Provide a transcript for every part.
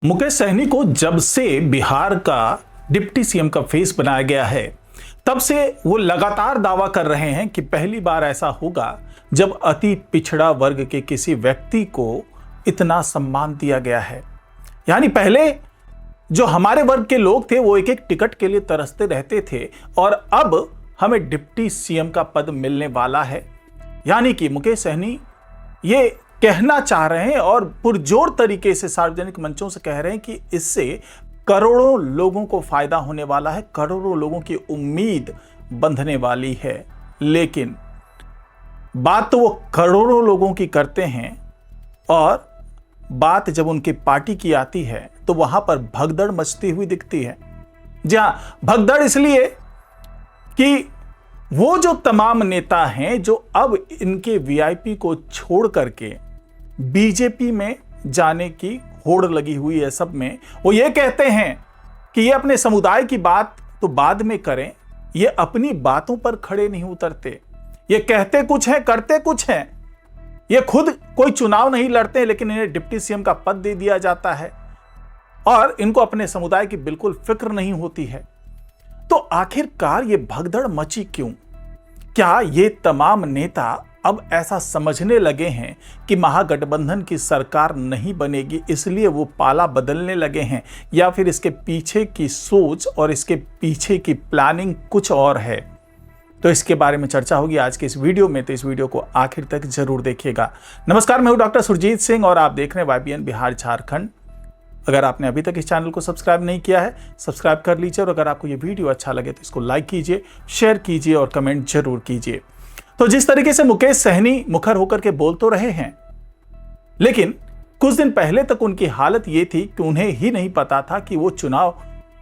मुकेश सहनी को जब से बिहार का डिप्टी सीएम का फेस बनाया गया है, तब से वो लगातार दावा कर रहे हैं कि पहली बार ऐसा होगा जब अति पिछड़ा वर्ग के किसी व्यक्ति को इतना सम्मान दिया गया है। यानी पहले जो हमारे वर्ग के लोग थे वो एक एक टिकट के लिए तरसते रहते थे और अब हमें डिप्टी सीएम का पद मिलने वाला है। यानी कि मुकेश सहनी ये कहना चाह रहे हैं और पुरजोर तरीके से सार्वजनिक मंचों से कह रहे हैं कि इससे करोड़ों लोगों को फायदा होने वाला है, करोड़ों लोगों की उम्मीद बंधने वाली है। लेकिन बात तो वो करोड़ों लोगों की करते हैं और बात जब उनकी पार्टी की आती है तो वहां पर भगदड़ मचती हुई दिखती है। जी हां, भगदड़ इसलिए कि वो जो तमाम नेता हैं जो अब इनके वीआईपी को छोड़ करके बीजेपी में जाने की होड़ लगी हुई है सब में, वो ये कहते हैं कि ये अपने समुदाय की बात तो बाद में करें, ये अपनी बातों पर खड़े नहीं उतरते। ये कहते कुछ हैं, करते कुछ हैं। ये खुद कोई चुनाव नहीं लड़ते लेकिन इन्हें डिप्टी सीएम का पद दे दिया जाता है और इनको अपने समुदाय की बिल्कुल फिक्र नहीं होती है। तो आखिरकार ये भगदड़ मची क्यों? क्या ये तमाम नेता अब ऐसा समझने लगे हैं कि महागठबंधन की सरकार नहीं बनेगी इसलिए वो पाला बदलने लगे हैं, या फिर इसके पीछे की सोच और इसके पीछे की प्लानिंग कुछ और है? तो इसके बारे में चर्चा होगी आज के इस वीडियो में, तो इस वीडियो को आखिर तक जरूर देखिएगा। नमस्कार, मैं हूं डॉक्टर सुरजीत सिंह और आप देख रहे हैं YBN बिहार झारखंड। अगर आपने अभी तक इस चैनल को सब्सक्राइब नहीं किया है, सब्सक्राइब कर लीजिए और अगर आपको ये वीडियो अच्छा लगे तो इसको लाइक कीजिए, शेयर कीजिए और कमेंट जरूर कीजिए। तो जिस तरीके से मुकेश सहनी मुखर होकर के बोल तो रहे हैं, लेकिन कुछ दिन पहले तक उनकी हालत ये थी कि उन्हें ही नहीं पता था कि वो चुनाव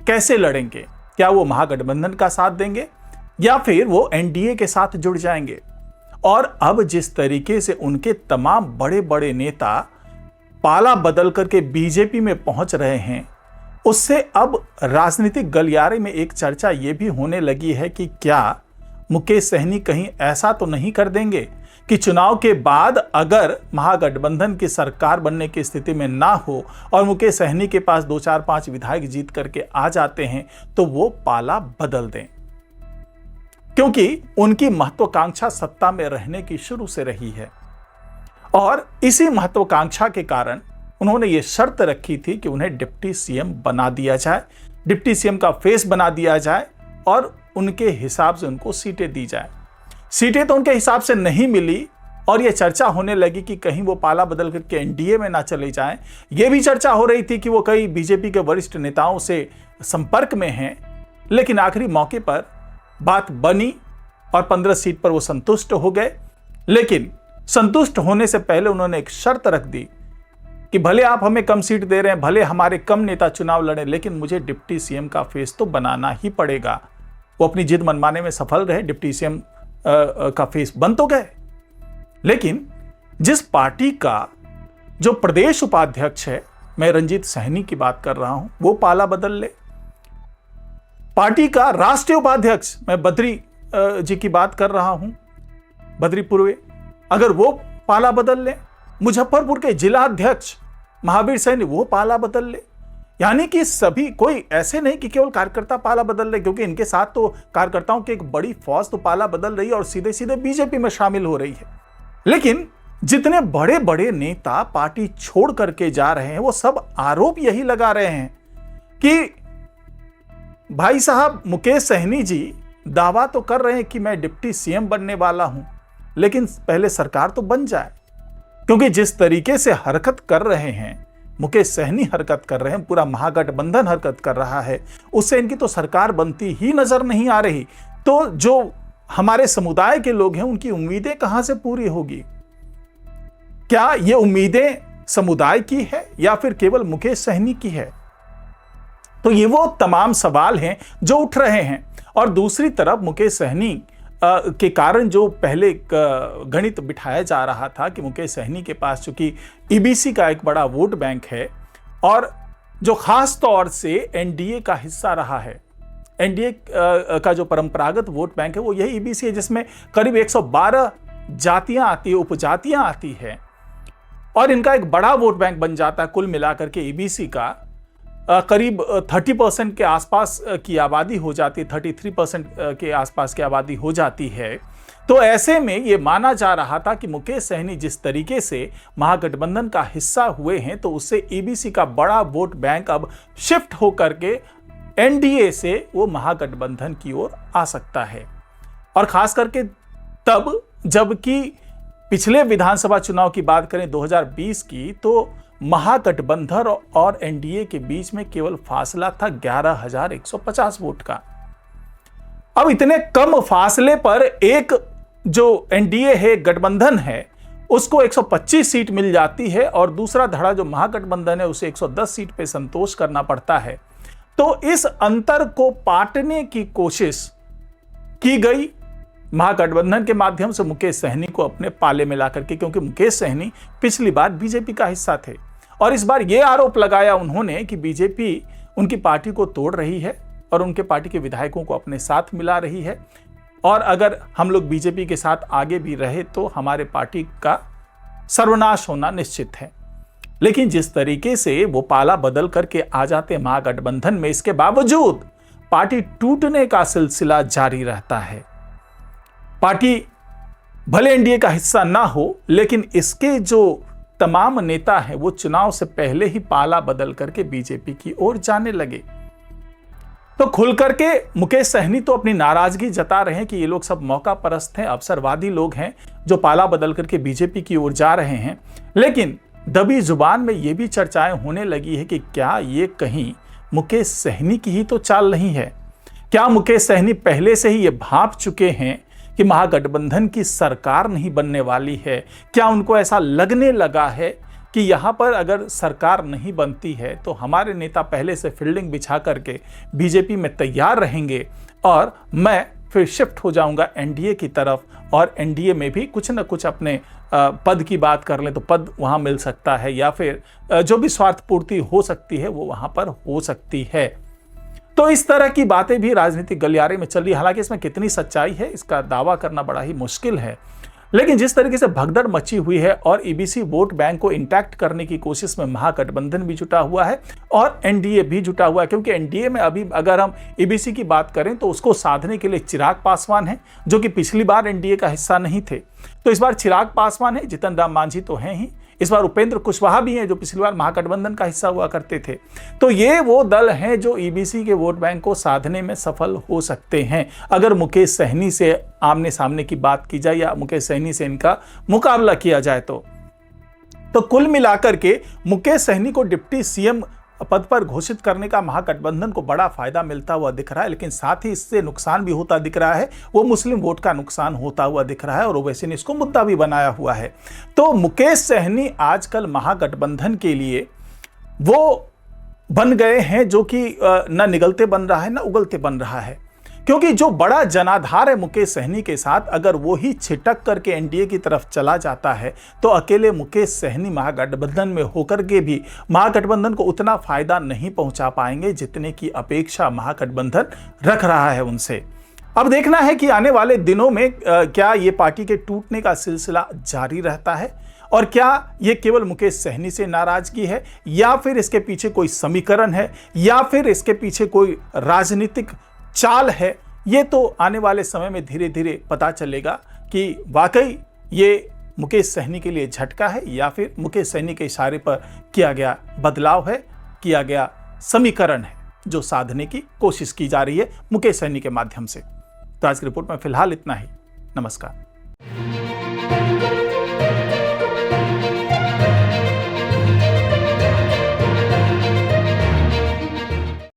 कैसे लड़ेंगे। क्या वो महागठबंधन का साथ देंगे या फिर वो एनडीए के साथ जुड़ जाएंगे। और अब जिस तरीके से उनके तमाम बड़े बड़े नेता पाला बदल करके बीजेपी में पहुंच रहे हैं, उससे अब राजनीतिक गलियारे में एक चर्चा यह भी होने लगी है कि क्या मुकेश सहनी कहीं ऐसा तो नहीं कर देंगे कि चुनाव के बाद अगर महागठबंधन की सरकार बनने की स्थिति में ना हो और मुकेश सहनी के पास 2, 4, 5 विधायक जीत करके आ जाते हैं तो वो पाला बदल दें, क्योंकि उनकी महत्वाकांक्षा सत्ता में रहने की शुरू से रही है। और इसी महत्वाकांक्षा के कारण उन्होंने ये शर्त रखी थी कि उन्हें डिप्टी सीएम बना दिया जाए, डिप्टी सीएम का फेस बना दिया जाए और उनके हिसाब से उनको सीटें दी जाए। सीटें तो उनके हिसाब से नहीं मिली और यह चर्चा होने लगी कि कहीं वो पाला बदल करके एनडीए में ना चले जाएं। यह भी चर्चा हो रही थी कि वो कई बीजेपी के वरिष्ठ नेताओं से संपर्क में हैं, लेकिन आखिरी मौके पर बात बनी और 15 सीट पर वो संतुष्ट हो गए। लेकिन संतुष्ट होने से पहले उन्होंने एक शर्त रख दी कि भले आप हमें कम सीट दे रहे हैं, भले हमारे कम नेता चुनाव लड़े, लेकिन मुझे डिप्टी सीएम का फेस तो बनाना ही पड़ेगा। वो अपनी जिद मनवाने में सफल रहे, डिप्टी सीएम का फेस बन तो गए। लेकिन जिस पार्टी का जो प्रदेश उपाध्यक्ष है, मैं रंजीत सहनी की बात कर रहा हूं, वो पाला बदल ले। पार्टी का राष्ट्रीय उपाध्यक्ष मैं बद्री जी की बात कर रहा हूं, बद्री पूर्वे, अगर वो पाला बदल ले। मुजफ्फरपुर के जिला अध्यक्ष महावीर सैनी वो पाला बदल ले। यानी कि सभी, कोई ऐसे नहीं कि केवल कार्यकर्ता पाला बदल रहे, क्योंकि इनके साथ तो कार्यकर्ताओं की एक बड़ी फौज तो पाला बदल रही है और सीधे सीधे बीजेपी में शामिल हो रही है। लेकिन जितने बड़े बड़े नेता पार्टी छोड़ करके जा रहे हैं वो सब आरोप यही लगा रहे हैं कि भाई साहब मुकेश सहनी जी दावा तो कर रहे हैं कि मैं डिप्टी सीएम बनने वाला हूं, लेकिन पहले सरकार तो बन जाए। क्योंकि जिस तरीके से हरकत कर रहे हैं मुकेश सहनी, हरकत कर रहे हैं, पूरा महागठबंधन हरकत कर रहा है, उससे इनकी तो सरकार बनती ही नजर नहीं आ रही। तो जो हमारे समुदाय के लोग हैं उनकी उम्मीदें कहां से पूरी होगी? क्या ये उम्मीदें समुदाय की है या फिर केवल मुकेश सहनी की है? तो ये वो तमाम सवाल हैं जो उठ रहे हैं। और दूसरी तरफ मुकेश सहनी के कारण जो पहले गणित बिठाया जा रहा था कि मुकेश सहनी के पास चूंकि ईबीसी का एक बड़ा वोट बैंक है और जो खास तौर से एनडीए का हिस्सा रहा है, एनडीए का जो परंपरागत वोट बैंक है वो यही ईबीसी है, जिसमें करीब 112 जातियां आती है, उपजातियां आती है और इनका एक बड़ा वोट बैंक बन जाता है कुल मिलाकर के ईबीसी का करीब 30% के आसपास की आबादी हो जाती है, 33% के आसपास की आबादी हो जाती है। तो ऐसे में ये माना जा रहा था कि मुकेश सहनी जिस तरीके से महागठबंधन का हिस्सा हुए हैं तो उससे ईबीसी का बड़ा वोट बैंक अब शिफ्ट होकर के एनडीए से वो महागठबंधन की ओर आ सकता है। और खास करके तब जबकि पिछले विधानसभा चुनाव की बात करें 2020 की, तो महागठबंधन और एनडीए के बीच में केवल फासला था 11,150 वोट का। अब इतने कम फासले पर एक जो एनडीए है, गठबंधन है, उसको 125 सीट मिल जाती है और दूसरा धड़ा जो महागठबंधन है उसे 110 सीट पे संतोष करना पड़ता है। तो इस अंतर को पाटने की कोशिश की गई महागठबंधन के माध्यम से मुकेश सहनी को अपने पाले में ला करके, क्योंकि मुकेश सहनी पिछली बार बीजेपी का हिस्सा थे और इस बार यह आरोप लगाया उन्होंने कि बीजेपी उनकी पार्टी को तोड़ रही है और उनके पार्टी के विधायकों को अपने साथ मिला रही है और अगर हम लोग बीजेपी के साथ आगे भी रहे तो हमारे पार्टी का सर्वनाश होना निश्चित है। लेकिन जिस तरीके से वो पाला बदल करके आ जाते महागठबंधन में, इसके बावजूद पार्टी टूटने का सिलसिला जारी रहता है। पार्टी भले एनडीए का हिस्सा ना हो, लेकिन इसके जो तमाम नेता हैं वो चुनाव से पहले ही पाला बदल करके बीजेपी की ओर जाने लगे। तो खुल करके मुकेश सहनी तो अपनी नाराजगी जता रहे हैं कि ये लोग सब मौका परस्त हैं, अवसरवादी लोग हैं जो पाला बदल करके बीजेपी की ओर जा रहे हैं। लेकिन दबी जुबान में ये भी चर्चाएं होने लगी है कि क्या ये कहीं मुकेश सहनी की ही तो चाल नहीं है? क्या मुकेश सहनी पहले से ही ये भांप चुके हैं कि महागठबंधन की सरकार नहीं बनने वाली है? क्या उनको ऐसा लगने लगा है कि यहाँ पर अगर सरकार नहीं बनती है तो हमारे नेता पहले से फील्डिंग बिछा करके बीजेपी में तैयार रहेंगे और मैं फिर शिफ्ट हो जाऊंगा एनडीए की तरफ और एनडीए में भी कुछ न कुछ अपने पद की बात कर लें तो पद वहाँ मिल सकता है या फिर जो भी स्वार्थ पूर्ति हो सकती है वो वहाँ पर हो सकती है। तो इस तरह की बातें भी राजनीतिक गलियारे में चल रही है। हालांकि इसमें कितनी सच्चाई है इसका दावा करना बड़ा ही मुश्किल है, लेकिन जिस तरीके से भगदड़ मची हुई है और ईबीसी वोट बैंक को इंटैक्ट करने की कोशिश में महागठबंधन भी जुटा हुआ है और एनडीए भी जुटा हुआ है, क्योंकि एनडीए में अभी अगर हम ईबीसी की बात करें तो उसको साधने के लिए चिराग पासवान है जो कि पिछली बार एनडीए का हिस्सा नहीं थे। तो इस बार चिराग पासवान है, जीतन राम मांझी तो हैं ही, इस बार उपेंद्र कुशवाहा भी हैं जो पिछली बार महागठबंधन का हिस्सा हुआ करते थे। तो ये वो दल हैं जो ईबीसी के वोट बैंक को साधने में सफल हो सकते हैं अगर मुकेश सहनी से आमने सामने की बात की जाए या मुकेश सहनी से इनका मुकाबला किया जाए। तो कुल मिलाकर के मुकेश सहनी को डिप्टी सीएम पद पर घोषित करने का महागठबंधन को बड़ा फायदा मिलता हुआ दिख रहा है, लेकिन साथ ही इससे नुकसान भी होता दिख रहा है। वो मुस्लिम वोट का नुकसान होता हुआ दिख रहा है और ओवैसी ने इसको मुद्दा भी बनाया हुआ है। तो मुकेश सहनी आजकल महागठबंधन के लिए वो बन गए हैं जो कि न निगलते बन रहा है न उगलते बन रहा है, क्योंकि जो बड़ा जनाधार है मुकेश सहनी के साथ अगर वो ही छिटक करके एनडीए की तरफ चला जाता है तो अकेले मुकेश सहनी महागठबंधन में होकर के भी महागठबंधन को उतना फायदा नहीं पहुंचा पाएंगे जितने की अपेक्षा महागठबंधन रख रहा है उनसे। अब देखना है कि आने वाले दिनों में क्या ये पार्टी के टूटने का सिलसिला जारी रहता है और क्या ये केवल मुकेश सहनी से नाराजगी है या फिर इसके पीछे कोई समीकरण है या फिर इसके पीछे कोई राजनीतिक चाल है। ये तो आने वाले समय में धीरे धीरे पता चलेगा कि वाकई ये मुकेश सहनी के लिए झटका है या फिर मुकेश सहनी के इशारे पर किया गया बदलाव है, किया गया समीकरण है जो साधने की कोशिश की जा रही है मुकेश सहनी के माध्यम से। तो आज की रिपोर्ट में फिलहाल इतना ही। नमस्कार।